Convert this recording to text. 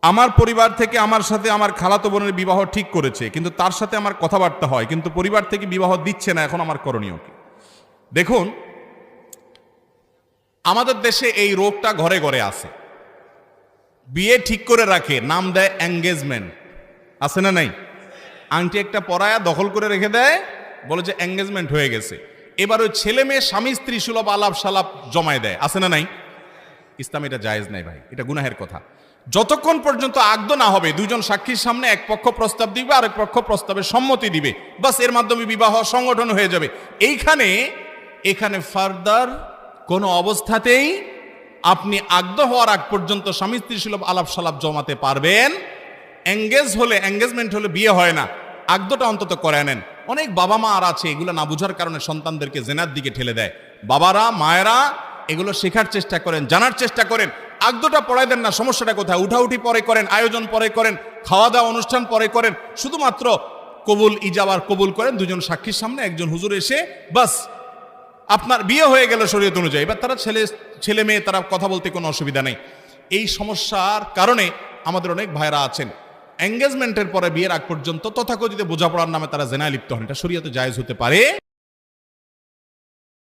আমার পরিবার থেকে আমার সাথে আমার খালাতো বোনের বিবাহ ঠিক করেছে, কিন্তু তার সাথে আমার কথাবার্তা হয়, কিন্তু পরিবার থেকে বিবাহ দিচ্ছে না, এখন আমার করণীয় কি? দেখুন, আমাদের দেশে এই রোগটা ঘরে ঘরে আছে। বিয়ে ঠিক করে রাখে, নাম দেয় এঙ্গেজমেন্ট, আছে না নাই? আংটি একটা পরায়া দখল করে রেখে দেয়, বলে যে এঙ্গেজমেন্ট হয়ে গেছে। এবার ওই ছেলে মেয়ে স্বামী স্ত্রী সুলভ আলাপ সালাপ জমায় দেয়, আছে না নাই? ইসলাম এটা জায়েজ নাই ভাই, এটা গুনাহের কথা। যতক্ষণ পর্যন্ত আগদ না হবে, দুইজন সাক্ষীর সামনে এক পক্ষ প্রস্তাব দিবে, আরেক পক্ষ প্রস্তাবের সম্মতি দিবে, বাস এর মাধ্যমে বিবাহ সংগঠন হয়ে যাবে। এখানে ফার্দার কোনো অবস্থাতেই আপনি আগদ হওয়ার আগ পর্যন্ত স্বামী স্ত্রী সুলভ আলাপ সালাপ জমাতে পারবেন। এঙ্গেজমেন্ট হলে বিয়ে হয় না, আগদটা অন্তত করে নেন। অনেক বাবা মা আর আছে এগুলো না বুঝার কারণে সন্তানদেরকে জেনার দিকে ঠেলে দেয়। বাবারা মায়েরা এগুলো শেখার চেষ্টা করেন, জানার চেষ্টা করেন, আগদটা পড়াই দেন না। সমস্যাটা কোথায়? উঠাউঠি পরে করেন, আয়োজন পরে করেন, খাওয়া দাওয়া অনুষ্ঠান পরে করেন, শুধুমাত্র কবুল ইজাবার কবুল করেন দুজন সাক্ষীর সামনে, একজন হুজুর এসে বাস আপনার বিয়ে হয়ে গেল শরীয়ত অনুযায়ী। এবার তারা ছেলে মেয়ে তারা কথা বলতে কোনো অসুবিধা নেই। এই সমস্যার কারণে আমাদের অনেক ভাইরা আছেন এঙ্গেজমেন্টের পরে বিয়ের আগ পর্যন্ত তথাকথিত বোঝাপড়ার নামে তারা জেনায় লিপ্ত হন। এটা শরীয়তে জায়েজ হতে পারে।